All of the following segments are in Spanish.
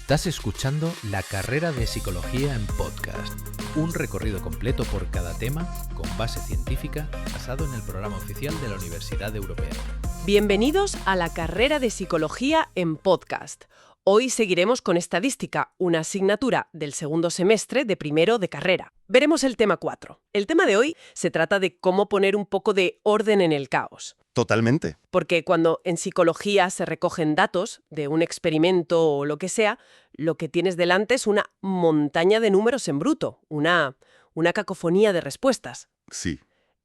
Estás escuchando La Carrera de Psicología en podcast, un recorrido completo por cada tema con base científica basado en el programa oficial de la Universidad Europea. Bienvenidos a La Carrera de Psicología en podcast. Hoy seguiremos con estadística, una asignatura del segundo semestre de primero de carrera. Veremos el tema 4. El tema de hoy se trata de cómo poner un poco de orden en el caos. Totalmente. Porque cuando en psicología se recogen datos de un experimento o lo que sea, lo que tienes delante es una montaña de números en bruto, una cacofonía de respuestas. Sí.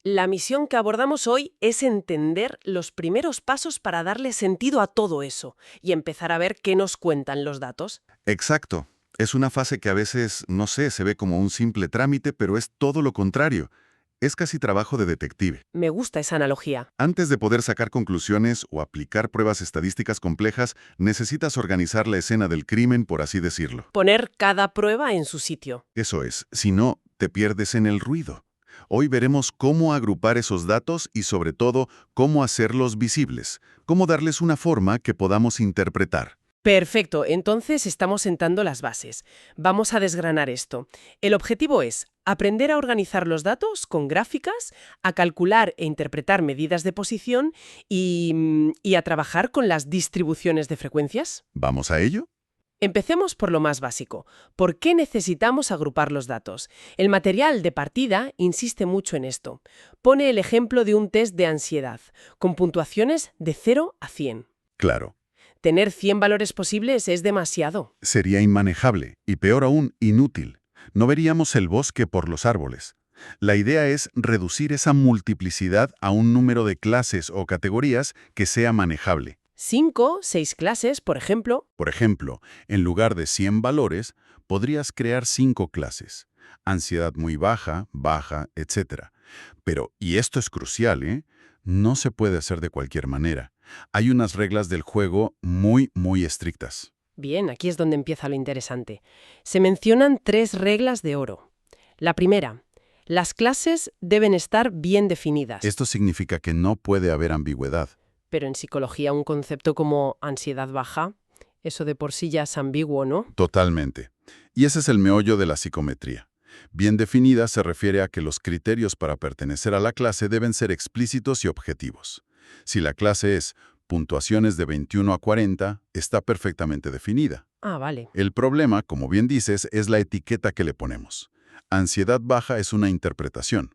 La misión que abordamos hoy es entender los primeros pasos para darle sentido a todo eso y empezar a ver qué nos cuentan los datos. Exacto. Es una fase que a veces, no sé, se ve como un simple trámite, pero es todo lo contrario. Es casi trabajo de detective. Me gusta esa analogía. Antes de poder sacar conclusiones o aplicar pruebas estadísticas complejas, necesitas organizar la escena del crimen, por así decirlo. Poner cada prueba en su sitio. Eso es, si no, te pierdes en el ruido. Hoy veremos cómo agrupar esos datos y, sobre todo, cómo hacerlos visibles, cómo darles una forma que podamos interpretar. Perfecto, entonces estamos sentando las bases. Vamos a desgranar esto. El objetivo es aprender a organizar los datos con gráficas, a calcular e interpretar medidas de posición y a trabajar con las distribuciones de frecuencias. ¿Vamos a ello? Empecemos por lo más básico. ¿Por qué necesitamos agrupar los datos? El material de partida insiste mucho en esto. Pone el ejemplo de un test de ansiedad, con puntuaciones de 0 a 100. Claro. Tener 100 valores posibles es demasiado. Sería inmanejable y, peor aún, inútil. No veríamos el bosque por los árboles. La idea es reducir esa multiplicidad a un número de clases o categorías que sea manejable. 5, 6 clases, por ejemplo. Por ejemplo, en lugar de 100 valores, podrías crear 5 clases. Ansiedad muy baja, baja, etc. Pero, y esto es crucial, no se puede hacer de cualquier manera. Hay unas reglas del juego muy estrictas. Bien, aquí es donde empieza lo interesante. Se mencionan 3 reglas de oro. La primera, las clases deben estar bien definidas. Esto significa que no puede haber ambigüedad. Pero en psicología un concepto como ansiedad baja, eso de por sí ya es ambiguo, ¿no? Totalmente. Y ese es el meollo de la psicometría. Bien definida se refiere a que los criterios para pertenecer a la clase deben ser explícitos y objetivos. Si la clase es puntuaciones de 21 a 40, está perfectamente definida. Ah, vale. El problema, como bien dices, es la etiqueta que le ponemos. Ansiedad baja es una interpretación,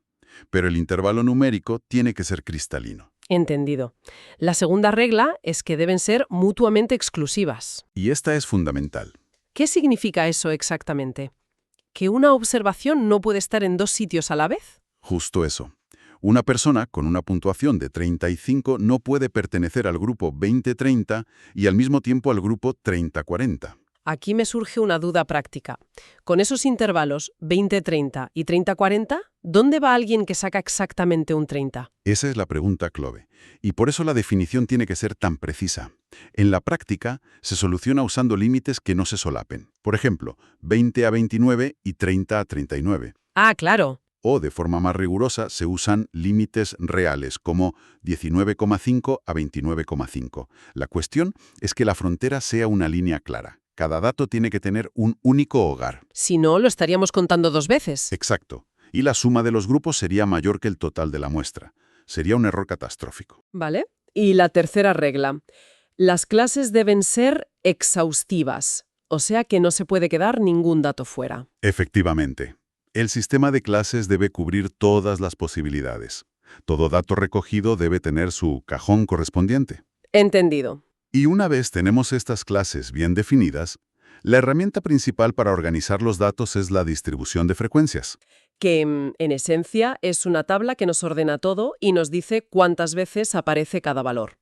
pero el intervalo numérico tiene que ser cristalino. Entendido. La segunda regla es que deben ser mutuamente exclusivas. Y esta es fundamental. ¿Qué significa eso exactamente? ¿Que una observación no puede estar en 2 sitios a la vez? Justo eso. Una persona con una puntuación de 35 no puede pertenecer al grupo 20-30 y al mismo tiempo al grupo 30-40. Aquí me surge una duda práctica. Con esos intervalos 20-30 y 30-40, ¿dónde va alguien que saca exactamente un 30? Esa es la pregunta clave. Y por eso la definición tiene que ser tan precisa. En la práctica, se soluciona usando límites que no se solapen. Por ejemplo, 20 a 29 y 30 a 39. Ah, claro. O, de forma más rigurosa, se usan límites reales, como 19,5 a 29,5. La cuestión es que la frontera sea una línea clara. Cada dato tiene que tener un único hogar. Si no, lo estaríamos contando 2 veces. Exacto. Y la suma de los grupos sería mayor que el total de la muestra. Sería un error catastrófico. ¿Vale? Y la tercera regla. Las clases deben ser exhaustivas, o sea que no se puede quedar ningún dato fuera. Efectivamente. El sistema de clases debe cubrir todas las posibilidades. Todo dato recogido debe tener su cajón correspondiente. Entendido. Y una vez tenemos estas clases bien definidas, la herramienta principal para organizar los datos es la distribución de frecuencias. Que, en esencia, es una tabla que nos ordena todo y nos dice cuántas veces aparece cada valor.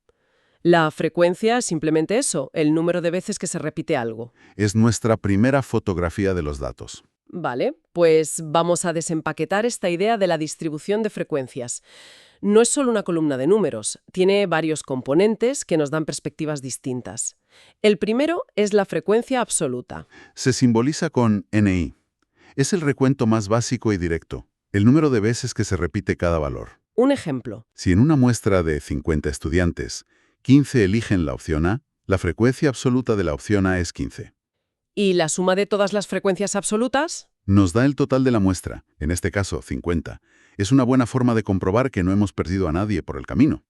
La frecuencia es simplemente eso, el número de veces que se repite algo. Es nuestra primera fotografía de los datos. Vale, pues vamos a desempaquetar esta idea de la distribución de frecuencias. No es solo una columna de números, tiene varios componentes que nos dan perspectivas distintas. El primero es la frecuencia absoluta. Se simboliza con NI. Es el recuento más básico y directo, el número de veces que se repite cada valor. Un ejemplo. Si en una muestra de 50 estudiantes, 15 eligen la opción A, la frecuencia absoluta de la opción A es 15. ¿Y la suma de todas las frecuencias absolutas? Nos da el total de la muestra, en este caso 50. Es una buena forma de comprobar que no hemos perdido a nadie por el camino.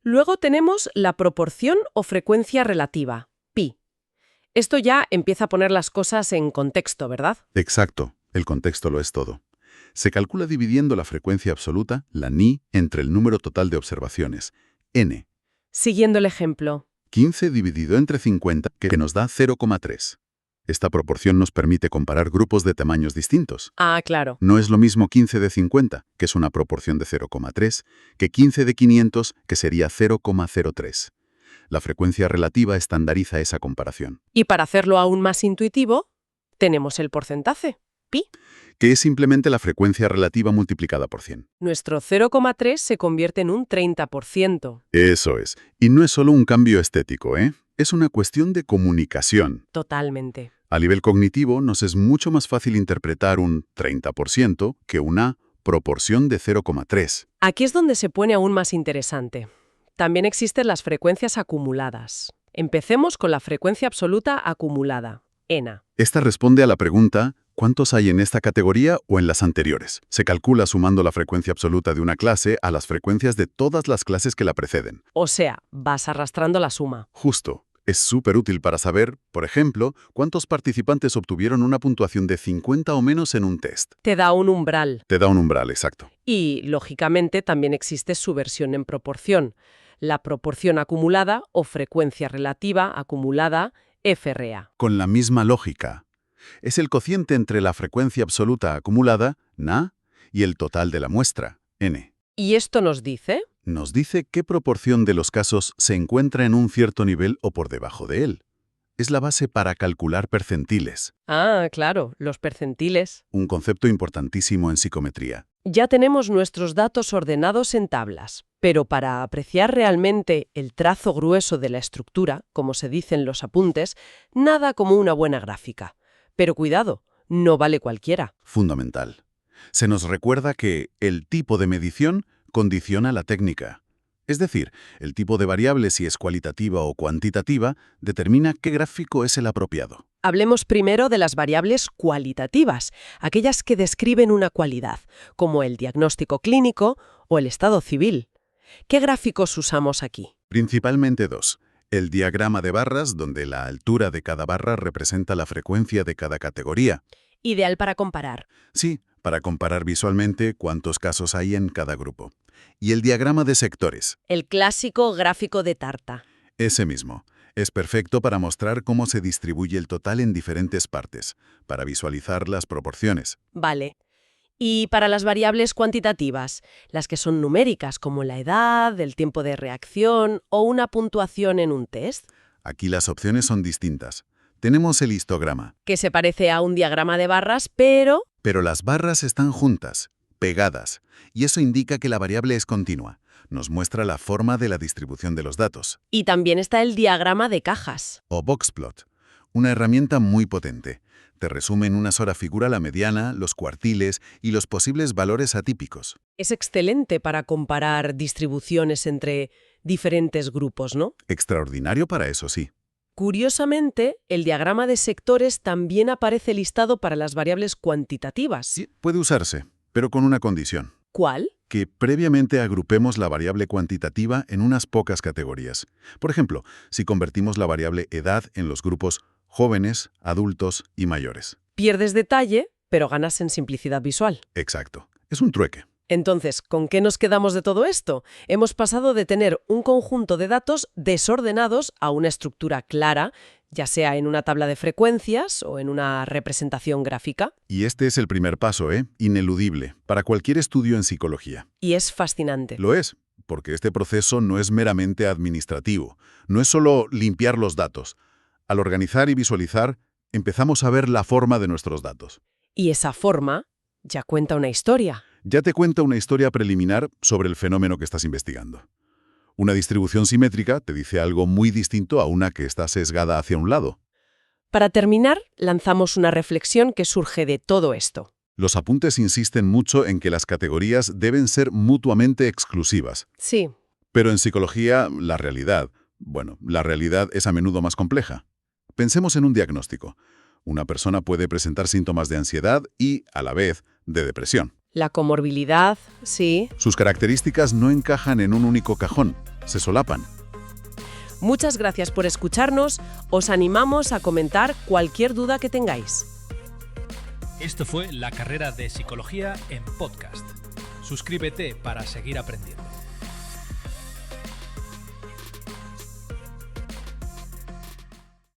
Luego tenemos la proporción o frecuencia relativa, pi. Esto ya empieza a poner las cosas en contexto, ¿verdad? Exacto, el contexto lo es todo. Se calcula dividiendo la frecuencia absoluta, la ni, entre el número total de observaciones, n. Siguiendo el ejemplo. 15 dividido entre 50, que nos da 0,3. Esta proporción nos permite comparar grupos de tamaños distintos. Ah, claro. No es lo mismo 15 de 50, que es una proporción de 0,3, que 15 de 500, que sería 0,03. La frecuencia relativa estandariza esa comparación, Y para hacerlo aún más intuitivo, tenemos el porcentaje, pi. que es simplemente la frecuencia relativa multiplicada por 100. Nuestro 0,3 se convierte en un 30%. Eso es. Y no es solo un cambio estético, ¿eh? Es una cuestión de comunicación. Totalmente. A nivel cognitivo, nos es mucho más fácil interpretar un 30% que una proporción de 0,3. Aquí es donde se pone aún más interesante. También existen las frecuencias acumuladas. Empecemos con la frecuencia absoluta acumulada, ENA. Esta responde a la pregunta, ¿cuántos hay en esta categoría o en las anteriores? Se calcula sumando la frecuencia absoluta de una clase a las frecuencias de todas las clases que la preceden. O sea, vas arrastrando la suma. Justo. Es súper útil para saber, por ejemplo, cuántos participantes obtuvieron una puntuación de 50 o menos en un test. Te da un umbral. Te da un umbral, exacto. Y, lógicamente, también existe su versión en proporción. La proporción acumulada o frecuencia relativa acumulada, FRA. Con la misma lógica. Es el cociente entre la frecuencia absoluta acumulada, Na, y el total de la muestra, N. ¿Y esto nos dice? Nos dice qué proporción de los casos se encuentra en un cierto nivel o por debajo de él. Es la base para calcular percentiles, Ah, claro, los percentiles. un concepto importantísimo en psicometría. Ya tenemos nuestros datos ordenados en tablas, pero para apreciar realmente el trazo grueso de la estructura, como se dice en los apuntes, nada como una buena gráfica. Pero cuidado, no vale cualquiera. Fundamental. Se nos recuerda que el tipo de medición condiciona la técnica. Es decir, el tipo de variable, si es cualitativa o cuantitativa, determina qué gráfico es el apropiado. Hablemos primero de las variables cualitativas, aquellas que describen una cualidad, como el diagnóstico clínico o el estado civil. ¿Qué gráficos usamos aquí? Principalmente dos. El diagrama de barras, donde la altura de cada barra representa la frecuencia de cada categoría. Ideal para comparar. Sí, para comparar visualmente cuántos casos hay en cada grupo. Y el diagrama de sectores. El clásico gráfico de tarta. Ese mismo. Es perfecto para mostrar cómo se distribuye el total en diferentes partes, para visualizar las proporciones. Vale. Y para las variables cuantitativas, las que son numéricas, como la edad, el tiempo de reacción o una puntuación en un test, Aquí las opciones son distintas. Tenemos el histograma, que se parece a un diagrama de barras, pero pero las barras están juntas, pegadas, y eso indica que la variable es continua. Nos muestra la forma de la distribución de los datos. y también está el diagrama de cajas. O boxplot, una herramienta muy potente. Te resume en una sola figura la mediana, los cuartiles y los posibles valores atípicos. Es excelente para comparar distribuciones entre diferentes grupos, ¿no? Extraordinario para eso, sí. Curiosamente, el diagrama de sectores también aparece listado para las variables cuantitativas. Sí, puede usarse, pero con una condición. ¿Cuál? Que previamente agrupemos la variable cuantitativa en unas pocas categorías. Por ejemplo, si convertimos la variable edad en los grupos jóvenes, adultos y mayores. Pierdes detalle, pero ganas en simplicidad visual. Exacto. Es un trueque. Entonces, ¿con qué nos quedamos de todo esto? Hemos pasado de tener un conjunto de datos desordenados a una estructura clara, ya sea en una tabla de frecuencias o en una representación gráfica. Y este es el primer paso, ineludible, para cualquier estudio en psicología. Y es fascinante. Lo es, porque este proceso no es meramente administrativo. No es solo limpiar los datos. Al organizar y visualizar, empezamos a ver la forma de nuestros datos. Y esa forma ya cuenta una historia. Ya te cuenta una historia preliminar sobre el fenómeno que estás investigando. Una distribución simétrica te dice algo muy distinto a una que está sesgada hacia un lado. Para terminar, lanzamos una reflexión que surge de todo esto. Los apuntes insisten mucho en que las categorías deben ser mutuamente exclusivas. Sí, Pero en psicología, la realidad es a menudo más compleja. Pensemos en un diagnóstico. Una persona puede presentar síntomas de ansiedad y, a la vez, de depresión. La comorbilidad, sí. Sus características no encajan en un único cajón, se solapan. Muchas gracias por escucharnos. Os animamos a comentar cualquier duda que tengáis. Esto fue La Carrera de Psicología en podcast. Suscríbete para seguir aprendiendo.